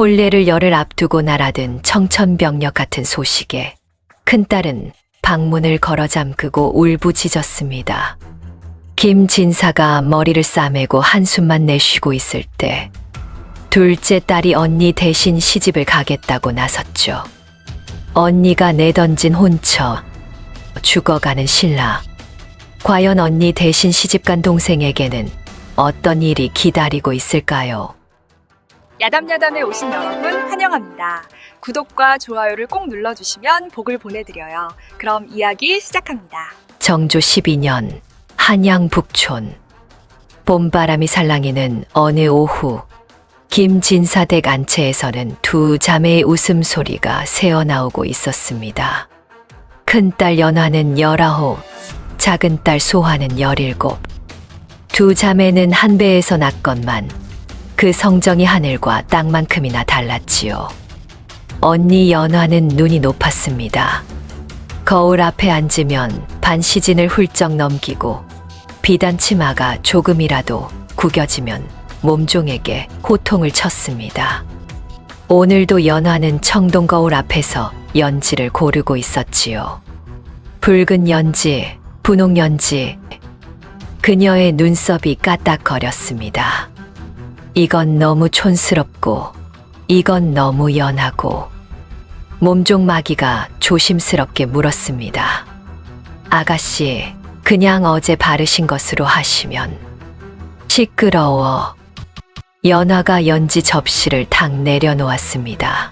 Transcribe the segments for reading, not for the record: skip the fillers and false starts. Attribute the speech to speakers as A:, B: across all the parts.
A: 혼례를 열흘 앞두고 날아든 청천벽력 같은 소식에 큰딸은 방문을 걸어 잠그고 울부짖었습니다. 김진사가 머리를 싸매고 한숨만 내쉬고 있을 때 둘째 딸이 언니 대신 시집을 가겠다고 나섰죠. 언니가 내던진 혼처, 죽어가는 신라. 과연 언니 대신 시집간 동생에게는 어떤 일이 기다리고 있을까요?
B: 야담야담에 오신 여러분 환영합니다. 구독과 좋아요를 꼭 눌러주시면 복을 보내드려요. 그럼 이야기 시작합니다.
A: 정조 12년 한양 북촌. 봄바람이 살랑이는 어느 오후, 김진사댁 안채에서는 두 자매의 웃음소리가 새어나오고 있었습니다. 큰딸 연화는 19, 작은딸 소화는 17. 두 자매는 한 배에서 낳건만 그 성정이 하늘과 땅만큼이나 달랐지요. 언니 연화는 눈이 높았습니다. 거울 앞에 앉으면 반시진을 훌쩍 넘기고 비단 치마가 조금이라도 구겨지면 몸종에게 호통을 쳤습니다. 오늘도 연화는 청동 거울 앞에서 연지를 고르고 있었지요. 붉은 연지, 분홍 연지. 그녀의 눈썹이 까딱거렸습니다. 이건 너무 촌스럽고 이건 너무 연하고. 몸종 마귀가 조심스럽게 물었습니다. 아가씨, 그냥 어제 바르신 것으로 하시면. 시끄러워. 연화가 연지 접시를 탁 내려놓았습니다.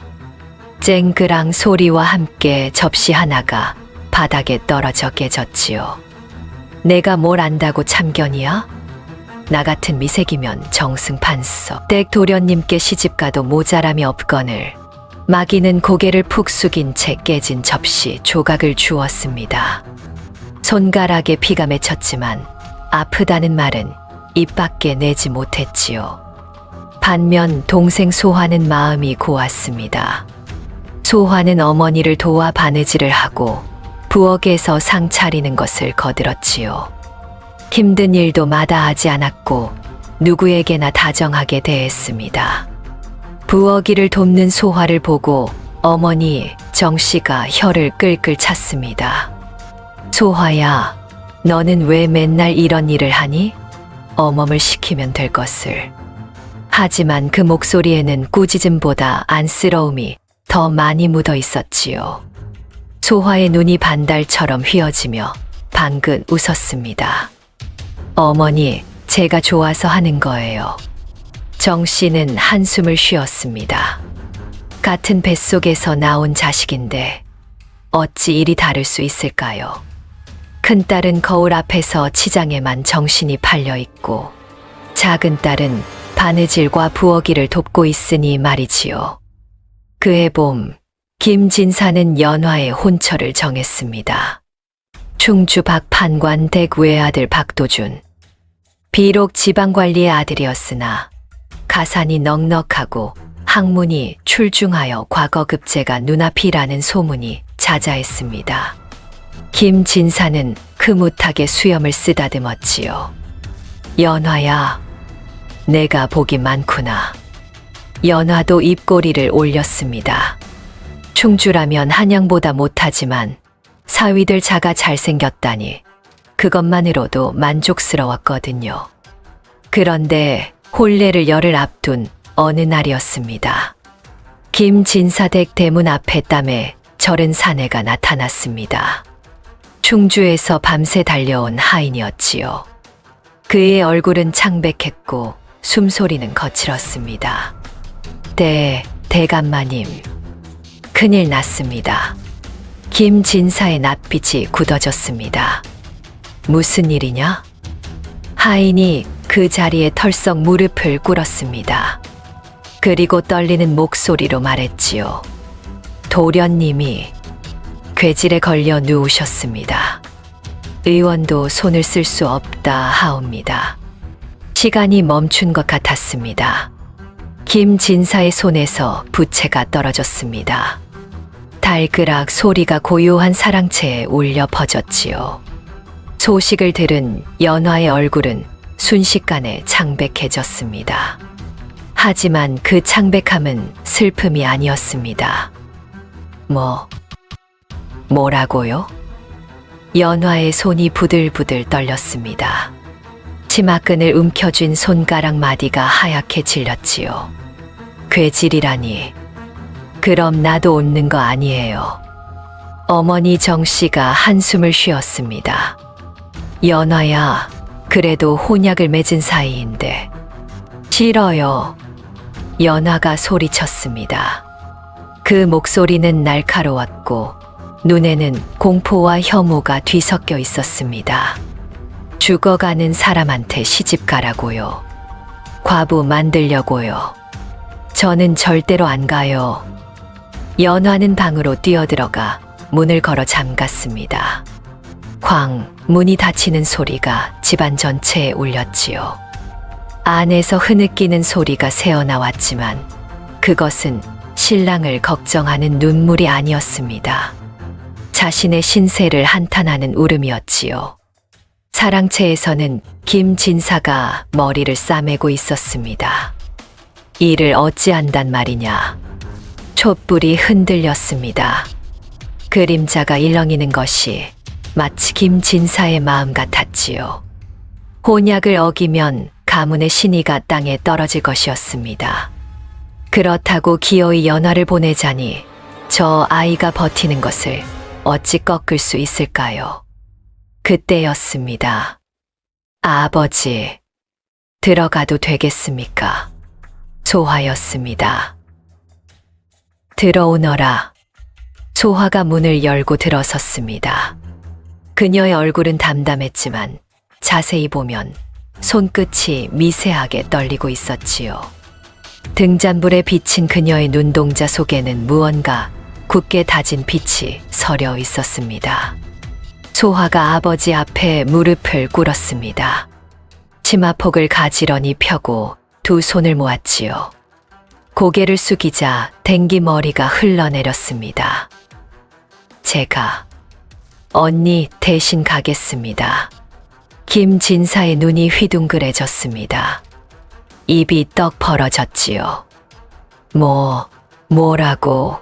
A: 쨍그랑 소리와 함께 접시 하나가 바닥에 떨어져 깨졌지요. 내가 뭘 안다고 참견이야? 나 같은 미색이면 정승판서. 댁 도련님께 시집가도 모자람이 없거늘. 마귀는 고개를 푹 숙인 채 깨진 접시 조각을 주었습니다. 손가락에 피가 맺혔지만 아프다는 말은 입 밖에 내지 못했지요. 반면 동생 소화는 마음이 고왔습니다. 소화는 어머니를 도와 바느질을 하고 부엌에서 상 차리는 것을 거들었지요. 힘든 일도 마다하지 않았고 누구에게나 다정하게 대했습니다. 부엌 일을 돕는 소화를 보고 어머니 정씨가 혀를 끌끌 찼습니다. 소화야, 너는 왜 맨날 이런 일을 하니? 어멈을 시키면 될 것을. 하지만 그 목소리에는 꾸짖음보다 안쓰러움이 더 많이 묻어 있었지요. 소화의 눈이 반달처럼 휘어지며 방긋 웃었습니다. 어머니, 제가 좋아서 하는 거예요. 정 씨는 한숨을 쉬었습니다. 같은 뱃속에서 나온 자식인데 어찌 일이 다를 수 있을까요? 큰딸은 거울 앞에서 치장에만 정신이 팔려 있고 작은딸은 바느질과 부엌 일을 돕고 있으니 말이지요. 그해 봄, 김진사는 연화의 혼처를 정했습니다. 충주 박판관 댁 외아들 박도준. 비록 지방관리의 아들이었으나 가산이 넉넉하고 학문이 출중하여 과거급제가 눈앞이라는 소문이 자자했습니다. 김진사는 흐뭇하게 수염을 쓰다듬었지요. 연화야, 내가 복이 많구나. 연화도 입꼬리를 올렸습니다. 충주라면 한양보다 못하지만 사위들 자가 잘생겼다니 그것만으로도 만족스러웠거든요. 그런데 혼례를 열흘 앞둔 어느 날이었습니다. 김진사댁 대문 앞에 땀에 절은 사내가 나타났습니다. 충주에서 밤새 달려온 하인이었지요. 그의 얼굴은 창백했고 숨소리는 거칠었습니다. 대감마님, 큰일 났습니다. 김진사의 낯빛이 굳어졌습니다. 무슨 일이냐? 하인이 그 자리에 털썩 무릎을 꿇었습니다. 그리고 떨리는 목소리로 말했지요. 도련님이 괴질에 걸려 누우셨습니다. 의원도 손을 쓸 수 없다 하옵니다. 시간이 멈춘 것 같았습니다. 김진사의 손에서 부채가 떨어졌습니다. 달그락 소리가 고요한 사랑채에 울려 퍼졌지요. 소식을 들은 연화의 얼굴은 순식간에 창백해졌습니다. 하지만 그 창백함은 슬픔이 아니었습니다. 뭐라고요? 연화의 손이 부들부들 떨렸습니다. 치마끈을 움켜쥔 손가락 마디가 하얗게 질렸지요. 괴질이라니. 그럼 나도 웃는 거 아니에요. 어머니 정씨가 한숨을 쉬었습니다. 연화야, 그래도 혼약을 맺은 사이인데. 싫어요. 연화가 소리쳤습니다. 그 목소리는 날카로웠고 눈에는 공포와 혐오가 뒤섞여 있었습니다. 죽어가는 사람한테 시집가라고요. 과부 만들려고요. 저는 절대로 안 가요. 연화는 방으로 뛰어들어가 문을 걸어 잠갔습니다. 쾅, 문이 닫히는 소리가 집안 전체에 울렸지요. 안에서 흐느끼는 소리가 새어나왔지만 그것은 신랑을 걱정하는 눈물이 아니었습니다. 자신의 신세를 한탄하는 울음이었지요. 사랑채에서는 김진사가 머리를 싸매고 있었습니다. 이를 어찌한단 말이냐. 촛불이 흔들렸습니다. 그림자가 일렁이는 것이 마치 김진사의 마음 같았지요. 혼약을 어기면 가문의 신의가 땅에 떨어질 것이었습니다. 그렇다고 기어이 연화를 보내자니 저 아이가 버티는 것을 어찌 꺾을 수 있을까요? 그때였습니다. 아버지, 들어가도 되겠습니까? 소화였습니다. 들어오너라. 소화가 문을 열고 들어섰습니다. 그녀의 얼굴은 담담했지만 자세히 보면 손끝이 미세하게 떨리고 있었지요. 등잔불에 비친 그녀의 눈동자 속에는 무언가 굳게 다진 빛이 서려 있었습니다. 소화가 아버지 앞에 무릎을 꿇었습니다. 치마폭을 가지런히 펴고 두 손을 모았지요. 고개를 숙이자 댕기 머리가 흘러내렸습니다. 제가 언니 대신 가겠습니다. 김진사의 눈이 휘둥그레졌습니다. 입이 떡 벌어졌지요. 뭐라고?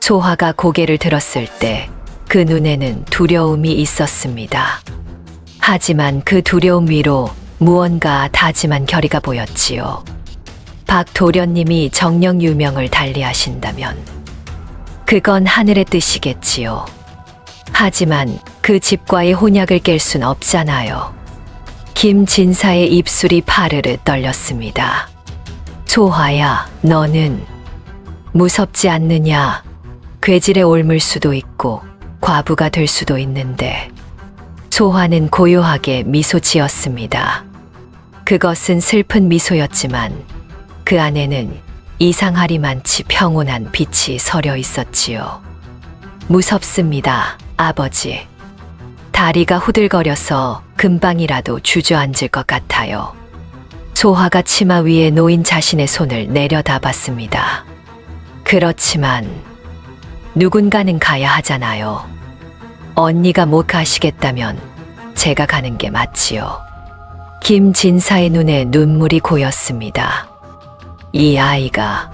A: 소화가 고개를 들었을 때 그 눈에는 두려움이 있었습니다. 하지만 그 두려움 위로 무언가 다짐한 결의가 보였지요. 박도련님이 정령 유명을 달리하신다면 그건 하늘의 뜻이겠지요. 하지만 그 집과의 혼약을 깰 순 없잖아요. 김진사의 입술이 파르르 떨렸습니다. 소화야, 너는 무섭지 않느냐? 괴질에 옮을 수도 있고 과부가 될 수도 있는데. 소화는 고요하게 미소 지었습니다. 그것은 슬픈 미소였지만 그 안에는 이상하리만치 평온한 빛이 서려 있었지요. 무섭습니다, 아버지. 다리가 후들거려서 금방이라도 주저앉을 것 같아요. 소화가 치마 위에 놓인 자신의 손을 내려다봤습니다. 그렇지만 누군가는 가야 하잖아요. 언니가 못 가시겠다면 제가 가는 게 맞지요. 김진사의 눈에 눈물이 고였습니다. 이 아이가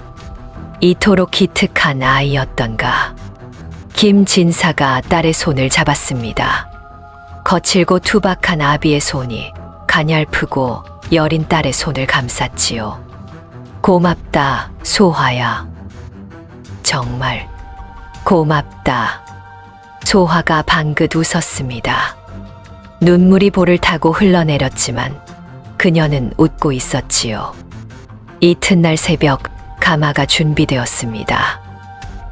A: 이토록 기특한 아이였던가. 김진사가 딸의 손을 잡았습니다. 거칠고 투박한 아비의 손이 가냘프고 여린 딸의 손을 감쌌지요. 고맙다, 소화야. 정말 고맙다. 소화가 방긋 웃었습니다. 눈물이 볼을 타고 흘러내렸지만 그녀는 웃고 있었지요. 이튿날 새벽 가마가 준비되었습니다.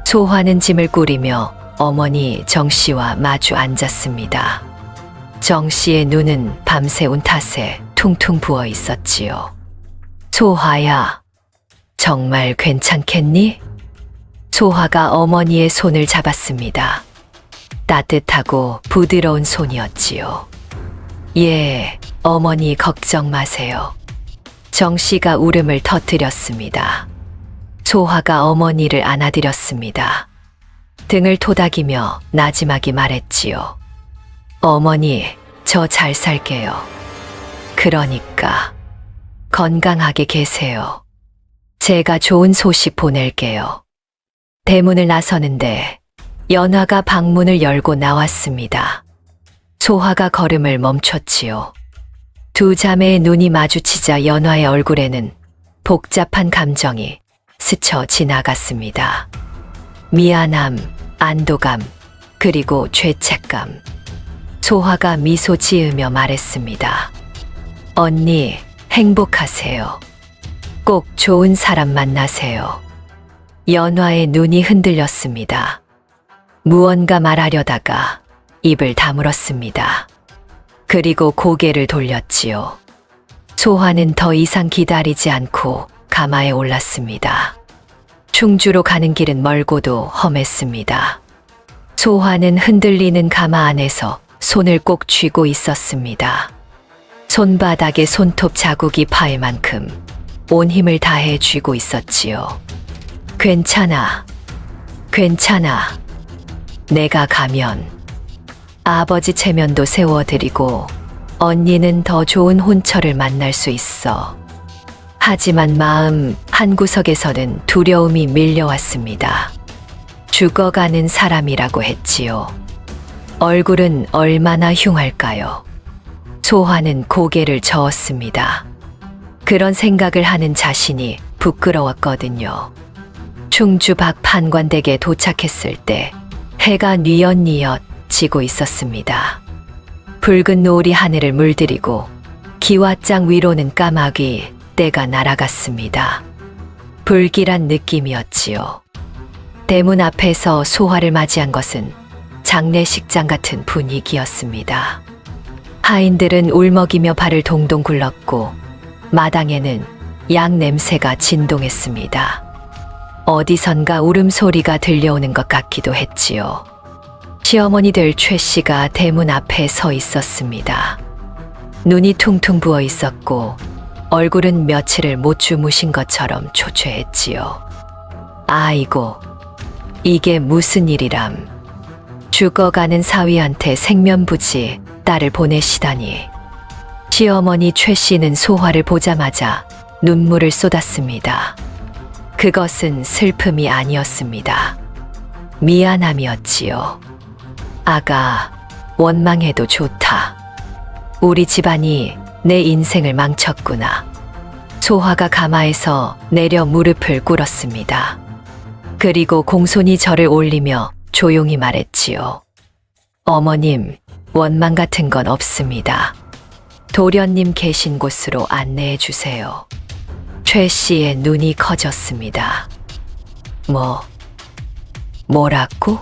A: 소화는 짐을 꾸리며 어머니 정씨와 마주 앉았습니다. 정씨의 눈은 밤새 운 탓에 퉁퉁 부어 있었지요. 소화야, 정말 괜찮겠니? 소화가 어머니의 손을 잡았습니다. 따뜻하고 부드러운 손이었지요. 예, 어머니 걱정 마세요. 정씨가 울음을 터뜨렸습니다. 소화가 어머니를 안아드렸습니다. 등을 토닥이며 나지막이 말했지요. 어머니, 저 잘 살게요. 그러니까 건강하게 계세요. 제가 좋은 소식 보낼게요. 대문을 나서는데 연화가 방문을 열고 나왔습니다. 소화가 걸음을 멈췄지요. 두 자매의 눈이 마주치자 연화의 얼굴에는 복잡한 감정이 스쳐 지나갔습니다. 미안함, 안도감, 그리고 죄책감. 소화가 미소 지으며 말했습니다. 언니, 행복하세요. 꼭 좋은 사람 만나세요. 연화의 눈이 흔들렸습니다. 무언가 말하려다가 입을 다물었습니다. 그리고 고개를 돌렸지요. 소화는 더 이상 기다리지 않고 가마에 올랐습니다. 충주로 가는 길은 멀고도 험했습니다. 소화는 흔들리는 가마 안에서 손을 꼭 쥐고 있었습니다. 손바닥에 손톱 자국이 파일 만큼 온 힘을 다해 쥐고 있었지요. 괜찮아. 괜찮아. 내가 가면 아버지 체면도 세워드리고 언니는 더 좋은 혼처를 만날 수 있어. 하지만 마음 한구석에서는 두려움이 밀려왔습니다. 죽어가는 사람이라고 했지요. 얼굴은 얼마나 흉할까요? 소화는 고개를 저었습니다. 그런 생각을 하는 자신이 부끄러웠거든요. 충주 밖 판관댁에 도착했을 때 해가 뉘엿뉘엿 지고 있었습니다. 붉은 노을이 하늘을 물들이고 기와장 위로는 까마귀 떼가 날아갔습니다. 불길한 느낌이었지요. 대문 앞에서 소화를 맞이한 것은 장례식장 같은 분위기였습니다. 하인들은 울먹이며 발을 동동 굴렀고 마당에는 양 냄새가 진동했습니다. 어디선가 울음소리가 들려오는 것 같기도 했지요. 시어머니 될 최 씨가 대문 앞에 서 있었습니다. 눈이 퉁퉁 부어 있었고 얼굴은 며칠을 못 주무신 것처럼 초췌했지요. 아이고, 이게 무슨 일이람. 죽어가는 사위한테 생면부지 딸을 보내시다니. 시어머니 최 씨는 소화를 보자마자 눈물을 쏟았습니다. 그것은 슬픔이 아니었습니다. 미안함이었지요. 아가, 원망해도 좋다. 우리 집안이 내 인생을 망쳤구나. 소화가 가마에서 내려 무릎을 꿇었습니다. 그리고 공손히 절을 올리며 조용히 말했지요. 어머님, 원망 같은 건 없습니다. 도련님 계신 곳으로 안내해 주세요. 최 씨의 눈이 커졌습니다. 뭐라고?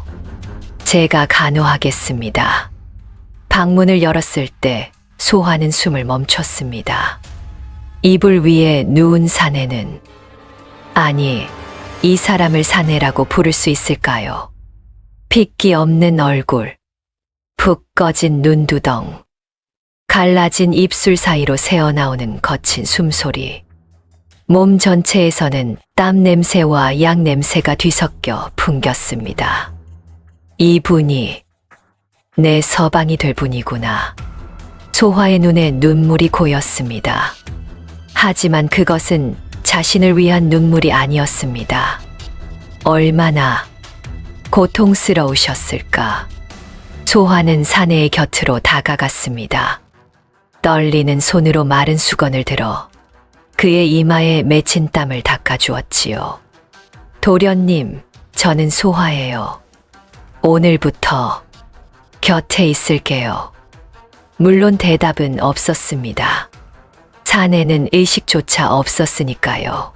A: 제가 간호하겠습니다. 방문을 열었을 때 소화는 숨을 멈췄습니다. 이불 위에 누운 사내는, 아니, 이 사람을 사내라고 부를 수 있을까요? 핏기 없는 얼굴, 푹 꺼진 눈두덩, 갈라진 입술 사이로 새어나오는 거친 숨소리. 몸 전체에서는 땀 냄새와 약 냄새가 뒤섞여 풍겼습니다. 이분이 내 서방이 될 분이구나. 소화의 눈에 눈물이 고였습니다. 하지만 그것은 자신을 위한 눈물이 아니었습니다. 얼마나 고통스러우셨을까. 소화는 사내의 곁으로 다가갔습니다. 떨리는 손으로 마른 수건을 들어 그의 이마에 맺힌 땀을 닦아주었지요. 도련님, 저는 소화예요. 오늘부터 곁에 있을게요. 물론 대답은 없었습니다. 사내는 의식조차 없었으니까요.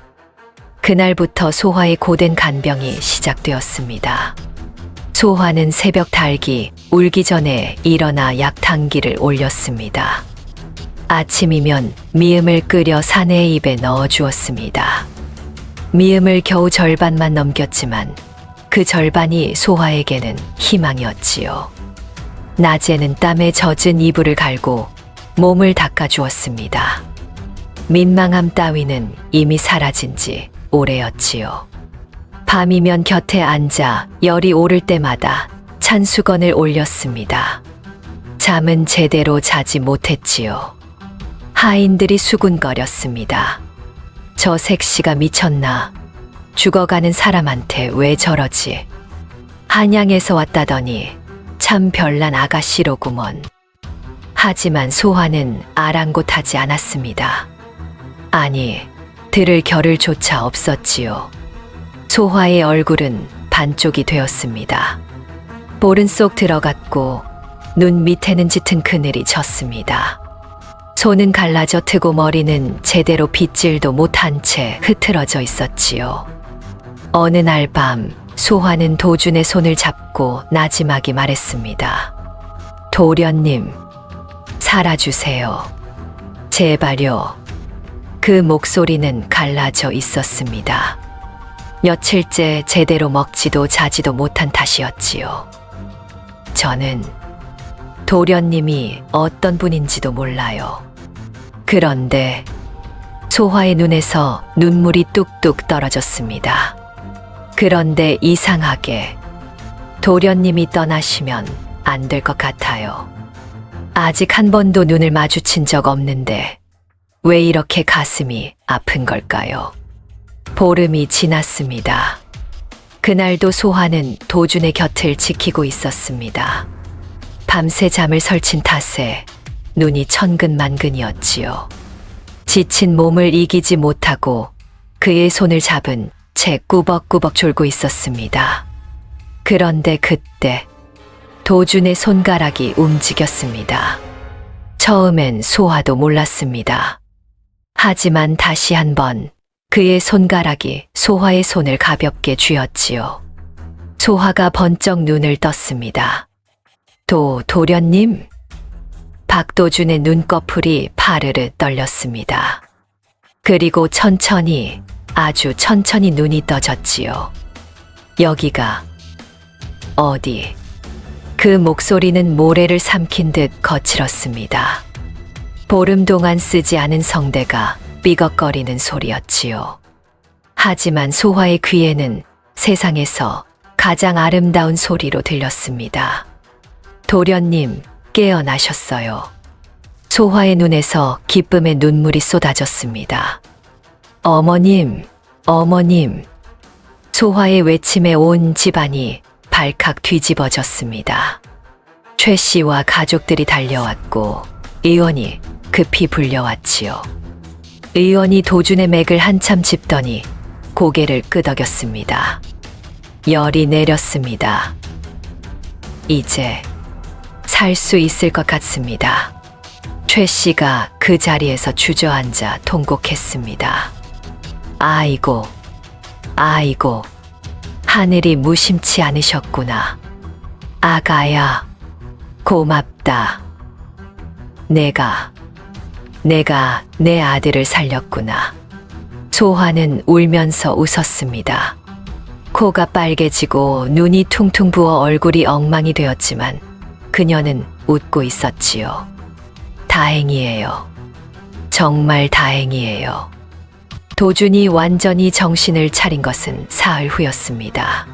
A: 그날부터 소화의 고된 간병이 시작되었습니다. 소화는 새벽 달기 울기 전에 일어나 약탕기를 올렸습니다. 아침이면 미음을 끓여 사내의 입에 넣어 주었습니다. 미음을 겨우 절반만 넘겼지만 그 절반이 소화에게는 희망이었지요. 낮에는 땀에 젖은 이불을 갈고 몸을 닦아주었습니다. 민망함 따위는 이미 사라진 지 오래였지요. 밤이면 곁에 앉아 열이 오를 때마다 찬 수건을 올렸습니다. 잠은 제대로 자지 못했지요. 하인들이 수군거렸습니다. 저 색시가 미쳤나? 죽어가는 사람한테 왜 저러지? 한양에서 왔다더니 참 별난 아가씨로구먼. 하지만 소화는 아랑곳하지 않았습니다. 아니, 들을 겨를 조차 없었지요. 소화의 얼굴은 반쪽이 되었습니다. 볼은 쏙 들어갔고 눈 밑에는 짙은 그늘이 졌습니다. 손은 갈라져 트고 머리는 제대로 빗질도 못한 채 흐트러져 있었지요. 어느 날 밤 소화는 도준의 손을 잡고 나지막이 말했습니다. 도련님, 살아주세요. 제발요. 그 목소리는 갈라져 있었습니다. 며칠째 제대로 먹지도 자지도 못한 탓이었지요. 저는 도련님이 어떤 분인지도 몰라요. 그런데 소화의 눈에서 눈물이 뚝뚝 떨어졌습니다. 그런데 이상하게 도련님이 떠나시면 안 될 것 같아요. 아직 한 번도 눈을 마주친 적 없는데 왜 이렇게 가슴이 아픈 걸까요? 보름이 지났습니다. 그날도 소화는 도준의 곁을 지키고 있었습니다. 밤새 잠을 설친 탓에 눈이 천근만근이었지요. 지친 몸을 이기지 못하고 그의 손을 잡은 채 꾸벅꾸벅 졸고 있었습니다. 그런데 그때 도준의 손가락이 움직였습니다. 처음엔 소화도 몰랐습니다. 하지만 다시 한번 그의 손가락이 소화의 손을 가볍게 쥐었지요. 소화가 번쩍 눈을 떴습니다. 도련님? 박도준의 눈꺼풀이 파르르 떨렸습니다. 그리고 천천히, 아주 천천히 눈이 떠졌지요. 여기가 어디? 그 목소리는 모래를 삼킨 듯 거칠었습니다. 보름 동안 쓰지 않은 성대가 삐걱거리는 소리였지요. 하지만 소화의 귀에는 세상에서 가장 아름다운 소리로 들렸습니다. 도련님, 깨어나셨어요. 소화의 눈에서 기쁨의 눈물이 쏟아졌습니다. 어머님, 어머님. 소화의 외침에 온 집안이 발칵 뒤집어졌습니다. 최 씨와 가족들이 달려왔고 의원이 급히 불려왔지요. 의원이 도준의 맥을 한참 짚더니 고개를 끄덕였습니다. 열이 내렸습니다. 이제 살 수 있을 것 같습니다. 최 씨가 그 자리에서 주저앉아 통곡했습니다. 아이고, 아이고, 하늘이 무심치 않으셨구나. 아가야, 고맙다. 내가 내 아들을 살렸구나. 소화는 울면서 웃었습니다. 코가 빨개지고 눈이 퉁퉁 부어 얼굴이 엉망이 되었지만 그녀는 웃고 있었지요. 다행이에요. 정말 다행이에요. 도준이 완전히 정신을 차린 것은 사흘 후였습니다.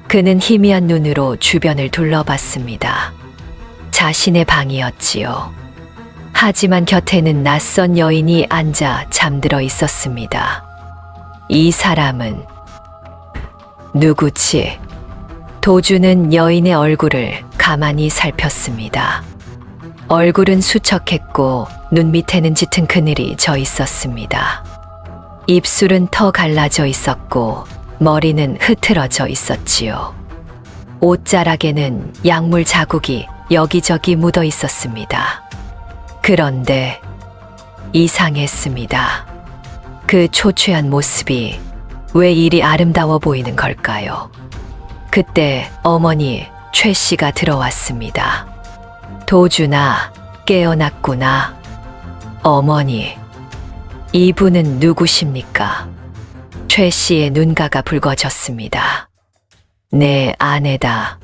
A: 그는 희미한 눈으로 주변을 둘러봤습니다. 자신의 방이었지요. 하지만 곁에는 낯선 여인이 앉아 잠들어 있었습니다. 이 사람은 누구지? 도준은 여인의 얼굴을 가만히 살폈습니다. 얼굴은 수척했고 눈 밑에는 짙은 그늘이 져 있었습니다. 입술은 터 갈라져 있었고 머리는 흐트러져 있었지요. 옷자락에는 약물 자국이 여기저기 묻어 있었습니다. 그런데 이상했습니다. 그 초췌한 모습이 왜 이리 아름다워 보이는 걸까요? 그때 어머니 최 씨가 들어왔습니다. 도준아, 깨어났구나. 어머니, 이분은 누구십니까? 최 씨의 눈가가 붉어졌습니다. 내 아내다.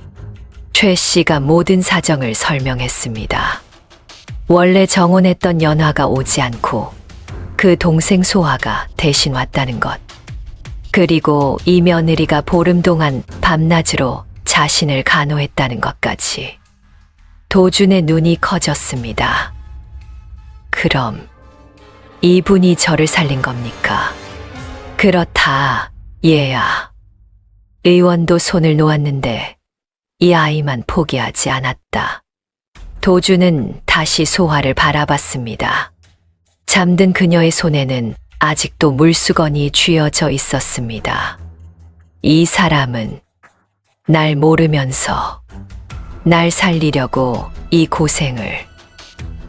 A: 최 씨가 모든 사정을 설명했습니다. 원래 정혼했던 연화가 오지 않고 그 동생 소화가 대신 왔다는 것. 그리고 이 며느리가 보름 동안 밤낮으로 자신을 간호했다는 것까지. 도준의 눈이 커졌습니다. 그럼 이분이 저를 살린 겁니까? 그렇다, 얘야. 의원도 손을 놓았는데 이 아이만 포기하지 않았다. 도주는 다시 소화를 바라봤습니다. 잠든 그녀의 손에는 아직도 물수건이 쥐어져 있었습니다. 이 사람은 날 모르면서 날 살리려고 이 고생을.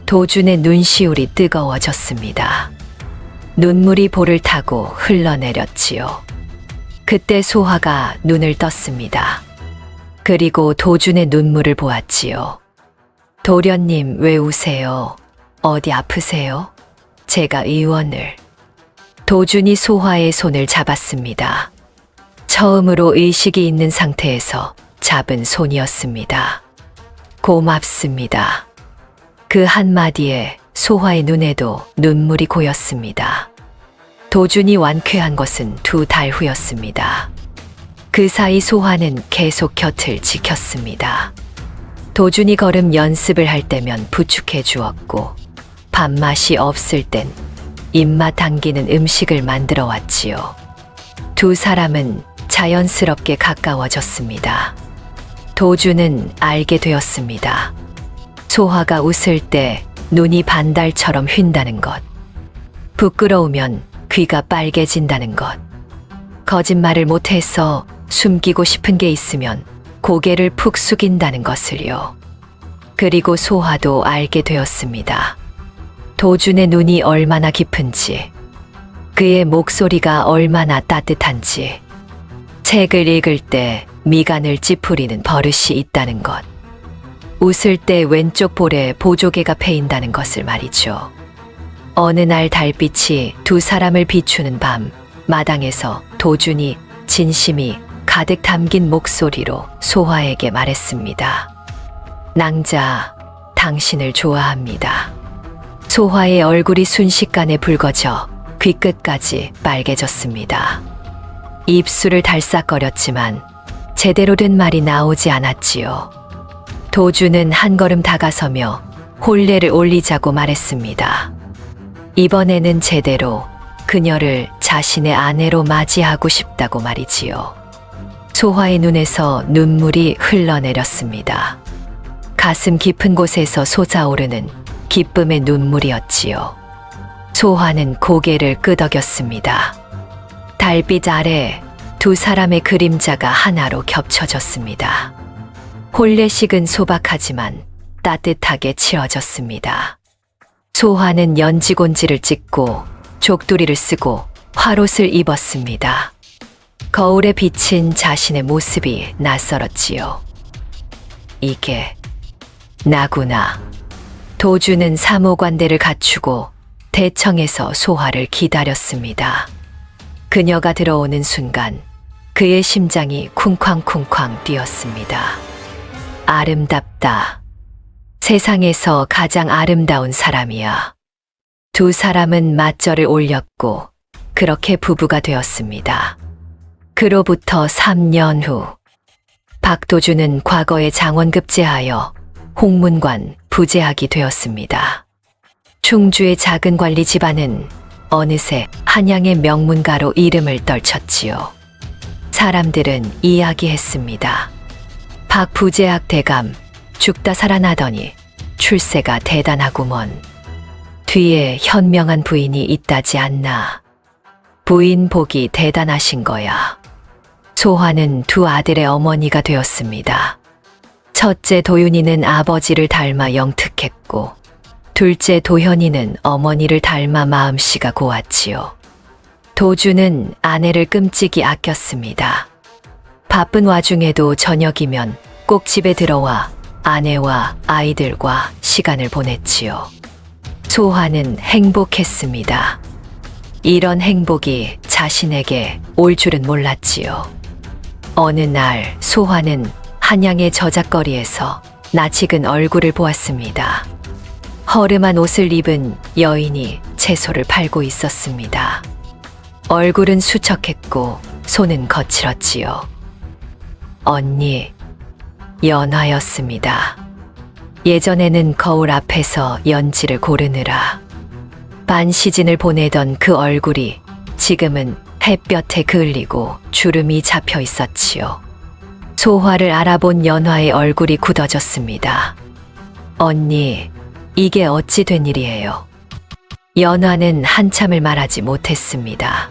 A: 도준의 눈시울이 뜨거워졌습니다. 눈물이 볼을 타고 흘러내렸지요. 그때 소화가 눈을 떴습니다. 그리고 도준의 눈물을 보았지요. 도련님, 왜 우세요? 어디 아프세요? 제가 의원을. 도준이 소화의 손을 잡았습니다. 처음으로 의식이 있는 상태에서 잡은 손이었습니다. 고맙습니다. 그 한마디에 소화의 눈에도 눈물이 고였습니다. 도준이 완쾌한 것은 2달 후였습니다. 그 사이 소화는 계속 곁을 지켰습니다. 도준이 걸음 연습을 할 때면 부축해 주었고, 밥맛이 없을 땐 입맛 당기는 음식을 만들어 왔지요. 두 사람은 자연스럽게 가까워졌습니다. 도준은 알게 되었습니다. 소화가 웃을 때 눈이 반달처럼 휜다는 것. 부끄러우면 귀가 빨개진다는 것. 거짓말을 못해서 숨기고 싶은 게 있으면 고개를 푹 숙인다는 것을요. 그리고 소화도 알게 되었습니다. 도준의 눈이 얼마나 깊은지, 그의 목소리가 얼마나 따뜻한지, 책을 읽을 때 미간을 찌푸리는 버릇이 있다는 것, 웃을 때 왼쪽 볼에 보조개가 패인다는 것을 말이죠. 어느 날 달빛이 두 사람을 비추는 밤, 마당에서 도준이 진심이 가득 담긴 목소리로 소화에게 말했습니다. 낭자, 당신을 좋아합니다. 소화의 얼굴이 순식간에 붉어져 귀끝까지 빨개졌습니다. 입술을 달싹거렸지만 제대로 된 말이 나오지 않았지요. 도준은 한 걸음 다가서며 혼례를 올리자고 말했습니다. 이번에는 제대로 그녀를 자신의 아내로 맞이하고 싶다고 말이지요. 소화의 눈에서 눈물이 흘러내렸습니다. 가슴 깊은 곳에서 솟아오르는 기쁨의 눈물이었지요. 소화는 고개를 끄덕였습니다. 달빛 아래 두 사람의 그림자가 하나로 겹쳐졌습니다. 혼례식은 소박하지만 따뜻하게 치러졌습니다. 소화는 연지곤지를 찍고 족두리를 쓰고 화롯을 입었습니다. 거울에 비친 자신의 모습이 낯설었지요. 이게 나구나. 도주는 사모관대를 갖추고 대청에서 소화를 기다렸습니다. 그녀가 들어오는 순간 그의 심장이 쿵쾅쿵쾅 뛰었습니다. 아름답다. 세상에서 가장 아름다운 사람이야. 두 사람은 맞절을 올렸고 그렇게 부부가 되었습니다. 그로부터 3년 후 박도주는 과거에 장원급제하여 홍문관 부제학이 되었습니다. 충주의 작은 관리 집안은 어느새 한양의 명문가로 이름을 떨쳤지요. 사람들은 이야기했습니다. 박 부제학 대감 죽다 살아나더니 출세가 대단하구먼. 뒤에 현명한 부인이 있다지 않나. 부인 복이 대단하신 거야. 소화는 두 아들의 어머니가 되었습니다. 첫째 도윤이는 아버지를 닮아 영특했고 둘째 도현이는 어머니를 닮아 마음씨가 고왔지요. 도주는 아내를 끔찍이 아꼈습니다. 바쁜 와중에도 저녁이면 꼭 집에 들어와 아내와 아이들과 시간을 보냈지요. 소화는 행복했습니다. 이런 행복이 자신에게 올 줄은 몰랐지요. 어느 날 소화는 한양의 저작거리에서 낯익은 얼굴을 보았습니다. 허름한 옷을 입은 여인이 채소를 팔고 있었습니다. 얼굴은 수척했고 손은 거칠었지요. 언니, 연화였습니다. 예전에는 거울 앞에서 연지를 고르느라 반 시즌을 보내던 그 얼굴이 지금은 햇볕에 그을리고 주름이 잡혀 있었지요. 소화를 알아본 연화의 얼굴이 굳어졌습니다. 언니, 이게 어찌 된 일이에요? 연화는 한참을 말하지 못했습니다.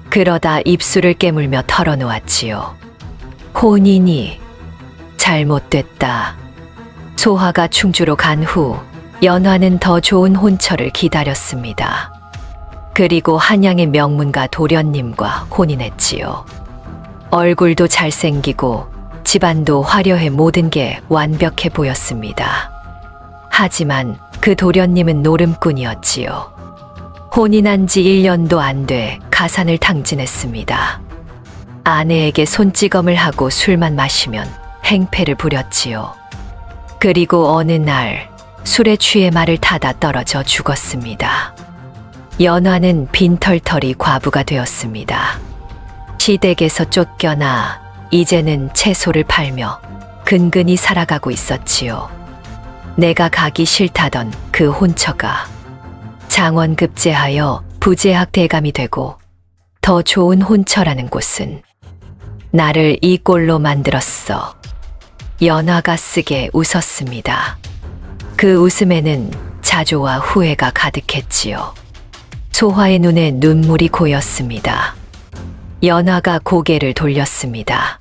A: 그러다 입술을 깨물며 털어놓았지요. 혼인이 잘못됐다. 소화가 충주로 간 후 연화는 더 좋은 혼처를 기다렸습니다. 그리고 한양의 명문가 도련님과 혼인했지요. 얼굴도 잘생기고 집안도 화려해 모든 게 완벽해 보였습니다. 하지만 그 도련님은 노름꾼이었지요. 혼인한 지 1년도 안 돼 가산을 탕진했습니다. 아내에게 손찌검을 하고 술만 마시면 행패를 부렸지요. 그리고 어느 날 술에 취해 말을 타다 떨어져 죽었습니다. 연화는 빈털터리 과부가 되었습니다. 시댁에서 쫓겨나 이제는 채소를 팔며 근근히 살아가고 있었지요. 내가 가기 싫다던 그 혼처가 장원급제하여 부제학 대감이 되고 더 좋은 혼처라는 곳은 나를 이 꼴로 만들었어. 연화가 쓰게 웃었습니다. 그 웃음에는 자조와 후회가 가득했지요. 소화의 눈에 눈물이 고였습니다. 연화가 고개를 돌렸습니다.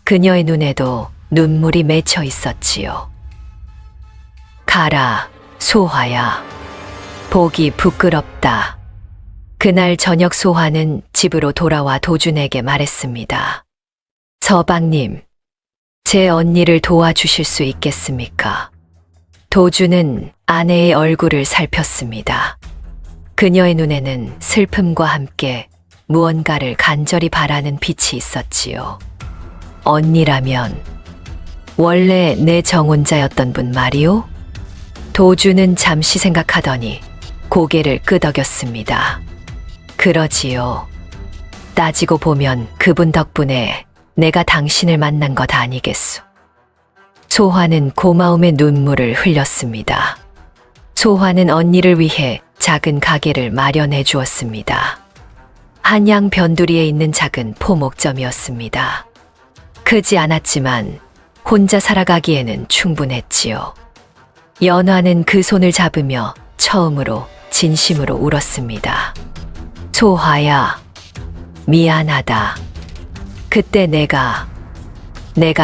A: 그녀의 눈에도 눈물이 맺혀 있었지요. 가라, 소화야. 보기 부끄럽다. 그날 저녁 소화는 집으로 돌아와 도준에게 말했습니다. 서방님, 제 언니를 도와주실 수 있겠습니까? 도준은 아내의 얼굴을 살폈습니다. 그녀의 눈에는 슬픔과 함께 무언가를 간절히 바라는 빛이 있었지요. 언니라면 원래 내 정혼자였던 분 말이오? 도준은 잠시 생각하더니 고개를 끄덕였습니다. 그러지요. 따지고 보면 그분 덕분에 내가 당신을 만난 것 아니겠소. 소화는 고마움의 눈물을 흘렸습니다. 소화는 언니를 위해 작은 가게를 마련해 주었습니다. 한양 변두리에 있는 작은 포목점이었습니다. 크지 않았지만 혼자 살아가기에는 충분했지요. 연화는 그 손을 잡으며 처음으로 진심으로 울었습니다. 소화야, 미안하다. 그때 내가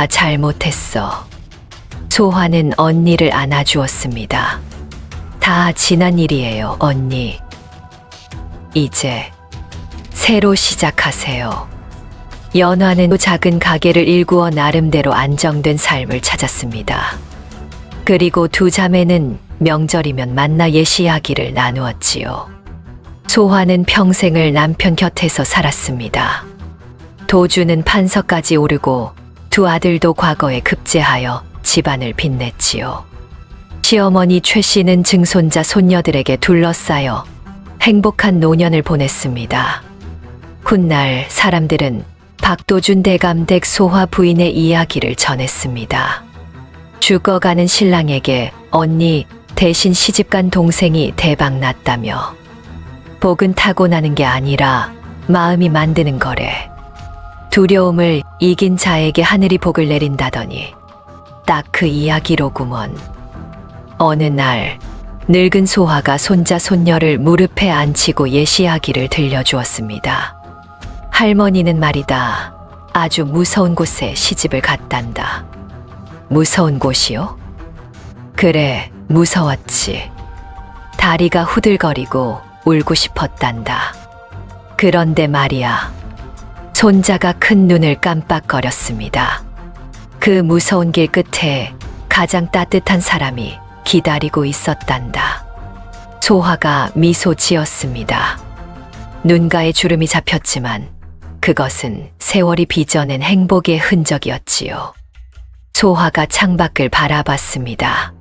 A: 잘못했어. 소화는 언니를 안아주었습니다. 다 지난 일이에요, 언니. 이제 새로 시작하세요. 연화는 작은 가게를 일구어 나름대로 안정된 삶을 찾았습니다. 그리고 두 자매는 명절이면 만나 옛 이야기를 나누었지요. 소화는 평생을 남편 곁에서 살았습니다. 도주는 판서까지 오르고 두 아들도 과거에 급제하여 집안을 빛냈지요. 시어머니 최 씨는 증손자 손녀들에게 둘러싸여 행복한 노년을 보냈습니다. 훗날 사람들은 박도준 대감댁 소화 부인의 이야기를 전했습니다. 죽어가는 신랑에게 언니 대신 시집간 동생이 대박났다며. 복은 타고나는 게 아니라 마음이 만드는 거래. 두려움을 이긴 자에게 하늘이 복을 내린다더니 딱 그 이야기로구먼. 어느 날 늙은 소화가 손자 손녀를 무릎에 앉히고 옛 이야기를 들려주었습니다. 할머니는 말이다. 아주 무서운 곳에 시집을 갔단다. 무서운 곳이요? 그래, 무서웠지. 다리가 후들거리고 울고 싶었단다. 그런데 말이야. 손자가 큰 눈을 깜빡거렸습니다. 그 무서운 길 끝에 가장 따뜻한 사람이 기다리고 있었단다. 소화가 미소 지었습니다. 눈가에 주름이 잡혔지만 그것은 세월이 빚어낸 행복의 흔적이었지요. 소화가 창밖을 바라봤습니다.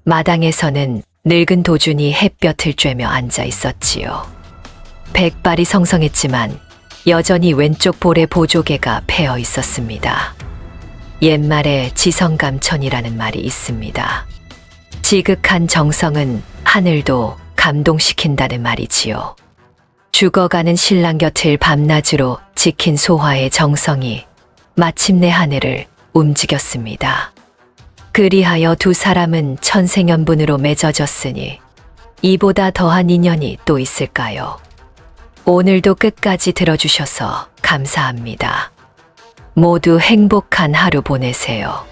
A: 마당에서는 늙은 도준이 햇볕을 쬐며 앉아 있었지요. 백발이 성성했지만 여전히 왼쪽 볼에 보조개가 패어 있었습니다. 옛말에 지성감천이라는 말이 있습니다. 지극한 정성은 하늘도 감동시킨다는 말이지요. 죽어가는 신랑 곁을 밤낮으로 지킨 소화의 정성이 마침내 하늘을 움직였습니다. 그리하여 두 사람은 천생연분으로 맺어졌으니 이보다 더한 인연이 또 있을까요? 오늘도 끝까지 들어주셔서 감사합니다. 모두 행복한 하루 보내세요.